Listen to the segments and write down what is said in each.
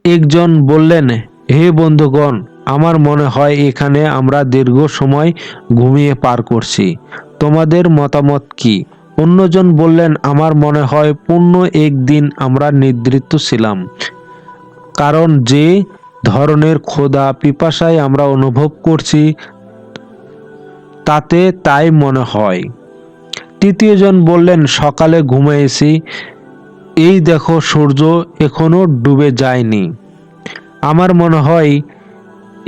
একজন বললেন, হে বন্ধুগণ, আমার মনে হয় এখানে আমরা দীর্ঘ সময় ঘুমিয়ে পার করছি। তোমাদের মতামত কি? অন্যজন বললেন, আমার মনে হয় পূর্ণ একদিন আমরা নিদ্রিত ছিলাম, কারণ যে ধরনের ক্ষুধা পিপাসায় আমরা অনুভব করছি তাতে তাই মনে হয়। তৃতীয়জন বললেন, সকালে ঘুমিয়েছি, এই দেখো সূর্য এখনো ডুবে যায়নি। আমার মনে হয়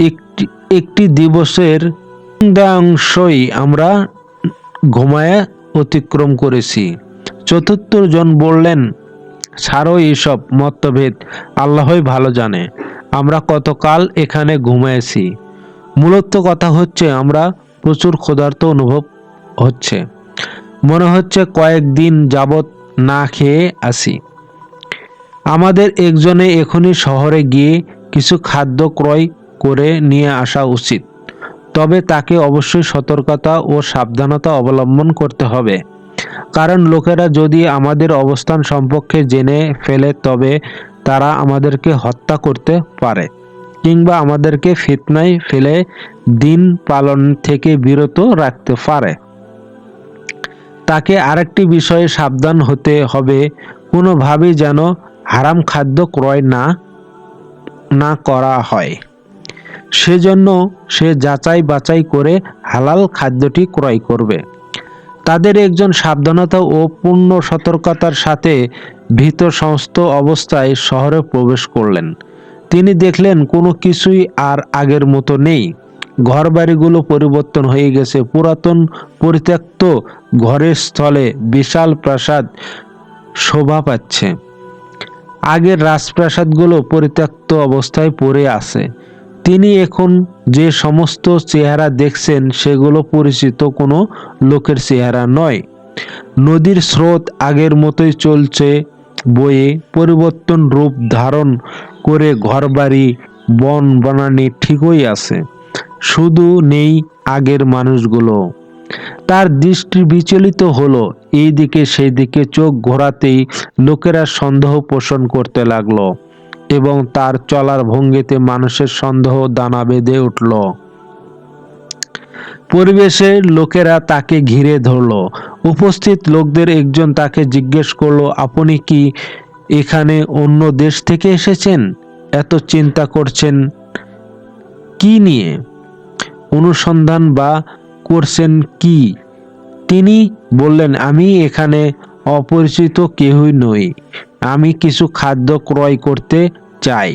একটি একটি দিবসের অংশই আমরা ঘুমায় অতিক্রম করেছি। চতুর্থ জন বললেন, ছাড়ো এইসব মতভেদ, আল্লাহই ভালো জানে আমরা কতকাল এখানে ঘুমিয়েছি। মূলত কথা হচ্ছে আমরা প্রচুর ক্ষুধার্ত অনুভব হচ্ছে, মনে হচ্ছে কয়েকদিন যাবৎ না খেয়ে আসি। আমাদের একজনে এখনই শহরে গিয়ে কিছু খাদ্য ক্রয় করে নিয়ে আসা উচিত, তবে তাকে অবশ্যই সতর্কতা ও সাবধানতা অবলম্বন করতে হবে, কারণ লোকেরা যদি আমাদের অবস্থান সম্পর্কে জেনে ফেলে তবে তারা আমাদেরকে হত্যা করতে পারে কিংবা আমাদেরকে ফিতনায় ফেলে দিন পালন থেকে বিরত রাখতে পারে। তাকে আরেকটি বিষয়ে সাবধান হতে হবে, কোনোভাবেই যেন হারাম খাদ্য ক্রয় না করা হয়। সেজন্য সে যাচাই বাছাই করে হালাল খাদ্যটি ক্রয় করবে। তাদের একজন সাবধানতা ও পূর্ণ সতর্কতার সাথে ভীত সমস্ত অবস্থায় শহরে প্রবেশ করলেন। তিনি দেখলেন কোনো কিছুই আর আগের মতো নেই। ঘরবাড়িগুলো পরিবর্তন হয়ে গেছে। পুরাতন পরিত্যক্ত ঘরের স্থলে বিশাল প্রাসাদ শোভা পাচ্ছে। আগের রাজপ্রাসাদগুলো পরিত্যক্ত অবস্থায় পড়ে আছে। তিনি এখন যে সমস্ত চেহারা দেখছেন সেগুলো পরিচিত কোনো লোকের চেহারা নয়। নদীর স্রোত আগের মতোই চলছে বয়ে, পরিবর্তন রূপ ধারণ করে ঘরবাড়ি বন বনানী ঠিকই আছে, শুধু নেই আগের মানুষগুলো। তার দৃষ্টি বিচলিত হলো, এইদিকে সেই দিকে চোখ ঘোরাতেই লোকেরা সন্দেহ পোষণ করতে লাগলো এবং তার চলার ভঙ্গিতে মানুষের সন্দেহ দানা বেঁধে উঠল। পরিবেশের লোকেরা তাকে ঘিরে ধরলো। উপস্থিত লোকদের একজন তাকে জিজ্ঞেস করলো, আপনি কি এখানে অন্য দেশ থেকে এসেছেন? এত চিন্তা করছেন কি নিয়ে? অনুসন্ধান বা করছেন কি? তিনি বললেন, আমি এখানে অপরিচিত কেউই নই। আমি কিছু খাদ্য ক্রয় করতে চাই,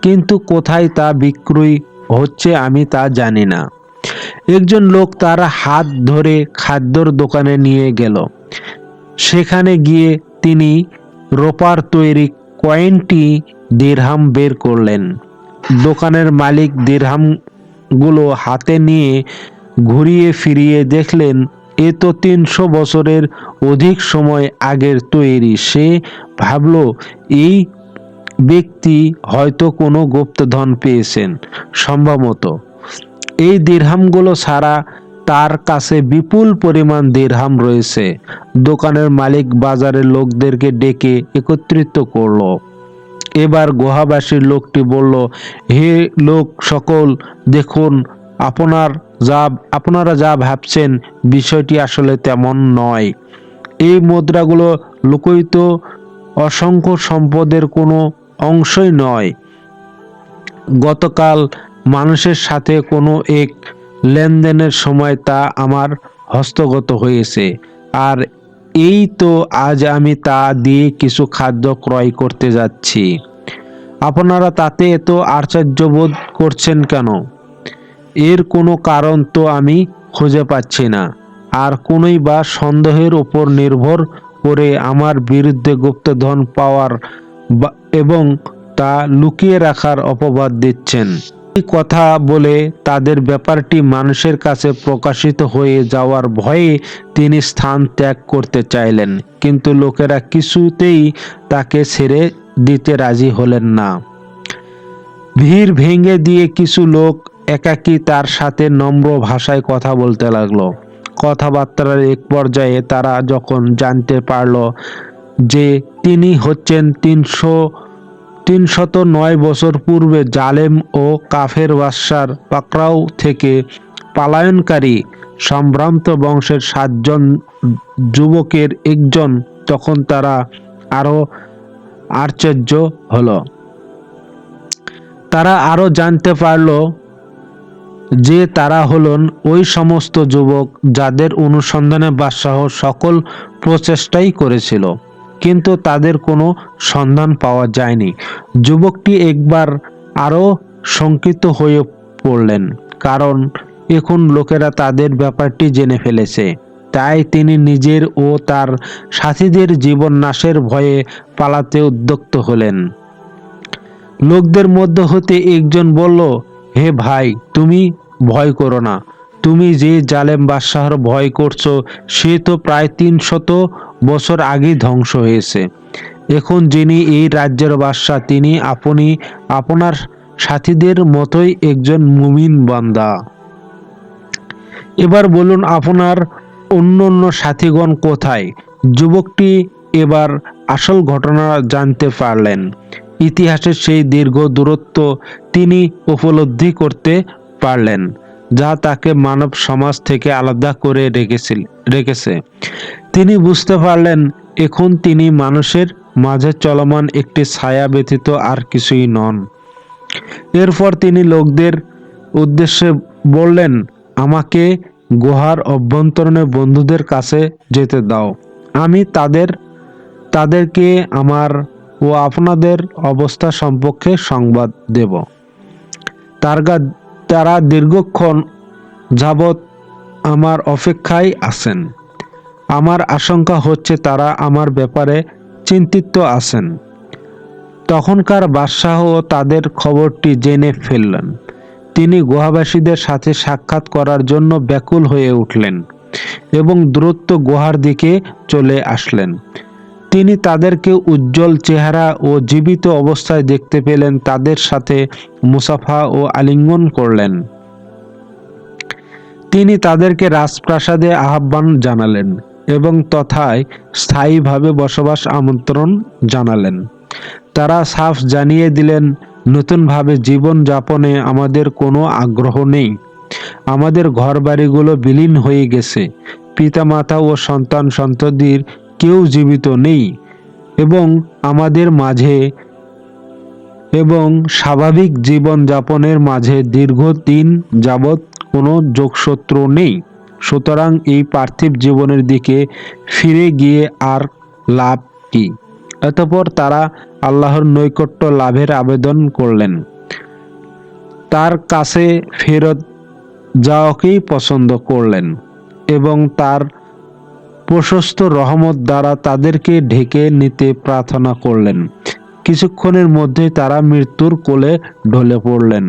কিন্তু কোথায় তা বিক্রয় হচ্ছে আমি তা জানি না। একজন লোক তার হাত ধরে খাদ্যর দোকানে নিয়ে গেল। সেখানে গিয়ে তিনি রূপার তৈরি কয়েনটি দিরহাম বের করলেন। দোকানের মালিক দিরহামগুলো হাতে নিয়ে ঘুরিয়ে ফিরিয়ে দেখলেন এ তো ৩০০ বছরের অধিক সময় আগের তৈরি। সে ভাবল এই ব্যক্তি হয়তো কোনো গুপ্তধন পেয়েছেন। সম্ভবত এই দিরহামগুলো ছাড়া তার কাছে বিপুল পরিমাণ দিরহাম রয়েছে। দোকানের মালিক বাজারের লোকদেরকে ডেকে একত্রিত করলো। এবার গুহাবাসীর লোকটি বলল, হে লোক সকল, দেখুন আপনারা যা ভাবছেন বিষয়টি আসলে তেমন নয়। এই মুদ্রাগুলো লুকোয়িত অসংখ্য সম্পদের কোনো অংশই নয়। গতকাল মানুষের সাথে কোনো এক লেনদেনের সময় তা আমার হস্তগত হয়েছে, আর এই তো আজ আমি তা দিয়ে কিছু খাদ্য ক্রয় করতে যাচ্ছি। আপনারা তাতে এত আশ্চর্যবোধ করছেন কেন? এর কোনো কারণ তো আমি খুঁজে পাচ্ছি না। আর কোনই বা সন্দেহের উপর নির্ভর করে আমার বিরুদ্ধে গুপ্তধন পাওয়ার এবং তা লুকিয়ে রাখার অপবাদ দিচ্ছেন। এই কথা বলে তাদের ব্যাপারটি মানুষের কাছে প্রকাশিত হয়ে যাওয়ার ভয়ে তিনি স্থান ত্যাগ করতে চাইলেন, কিন্তু লোকেরা কিছুতেই তাকে ছেড়ে দিতে রাজি হলেন না। ভিড় ভেঙে দিয়ে কিছু লোক একাকী তার সাথে নম্র ভাষায় কথা বলতে লাগলো। কথাবার্তার এক পর্যায়ে তারা যখন জানতে পারল যে তিনি হচ্ছেন ৩০০ 309 বছর পূর্বে জালেম ও কাফের বাদশার পাকড়াও থেকে পলায়নকারী সম্ভ্রান্ত বংশের 7 জন যুবকের একজন। তখন তারা আরো আশ্চর্য হলো। তারা আরো জানতে পারল যে তারা হলেন ওই সমস্ত যুবক যাদের অনুসন্ধানে বাদশাহ সকল প্রচেষ্টাই করেছিল, কিন্তু তাদের কোনো সন্ধান পাওয়া যায়নি। যুবকটি একবার আরো শঙ্কিত হয়ে পড়লেন, কারণ এখন লোকেরা তাদের ব্যাপারটি জেনে ফেলেছে। তাই তিনি নিজের ও তার সাথীদের জীবন নাশের ভয়ে পালাতে উদ্যত হলেন। লোকদের মধ্য হতে একজন বলল, হে ভাই, তুমি ভয় করো না। তুমি যে জালেম বাদশাহর ভয় করছো, সে তো প্রায় 300 বছর আগেই ধ্বংস হয়েছে। এখন যিনি এই রাজ্যের বাদশাহ, তিনি আপনার সাথীদের মতোই একজন মুমিন বান্দা। এবার বলুন, আপনার অন্য সাথীগণ কোথায়? যুবকটি এবার আসল ঘটনা জানতে পারলেন। ইতিহাসের সেই দীর্ঘ দূরত্ব তিনি উপলব্ধি করতে পারলেন, যা তাকে মানব সমাজ থেকে আলাদা করে রেখেছে। তিনি বুঝতে পারলেন এখন তিনি মানুষের মাঝে চলমান একটি ছায়া ব্যতীত আর কিছুই নন। এরপর তিনি লোকদের উদ্দেশ্যে বললেন, আমাকে গুহার অভ্যন্তরে বন্ধুদের কাছে যেতে দাও। আমি তাদেরকে আমার ও আপনাদের অবস্থা সম্পর্কে সংবাদ দেব। তারা দীর্ঘক্ষণ যাবৎ আমার অপেক্ষায় আছেন। আমার আশঙ্কা হচ্ছে তারা আমার ব্যাপারে চিন্তিত আছেন। তখনকার বাদশাহ তাদের খবরটি জেনে ফেললেন। তিনি গুহাবাসীদের সাথে সাক্ষাৎ করার জন্য ব্যাকুল হয়ে উঠলেন এবং দ্রুত গুহার দিকে চলে আসলেন। তিনি তাদেরকে উজ্জ্বল চেহারা ও জীবিত অবস্থায় দেখতে পেলেন। তাদের সাথে মুসাফা ও আলিঙ্গন করলেন। তিনি তাদেরকে রাজপ্রাসাদে আহ্বান জানালেন এবং তথায় স্থায়ীভাবে বসবাস আমন্ত্রণ জানালেন। তারা সাফ জানিয়ে দিলেন, নতুনভাবে জীবন যাপনে আমাদের কোনো আগ্রহ নেই। আমাদের ঘরবাড়িগুলো বিলীন হয়ে গেছে। পিতামাতা ও সন্তান সন্ততির কেউ জীবিত নেই এবং আমাদের মাঝে এবং স্বাভাবিক জীবন যাপনের মাঝে দীর্ঘদিন যাবৎ কোনো যোগসূত্র নেই। সুতরাং এই পার্থিব জীবনের দিকে ফিরে গিয়ে আর লাভ কি? অতঃপর তারা আল্লাহর নৈকট্য লাভের আবেদন করলেন, তার কাছে ফেরত যাওয়াকেই পছন্দ করলেন এবং তার প্রশস্ত রহমত দ্বারা তাদেরকে ঢেকে নিতে প্রার্থনা করলেন। কিছুক্ষণের মধ্যেই তারা মৃত্যুর কোলে ঢলে পড়লেন।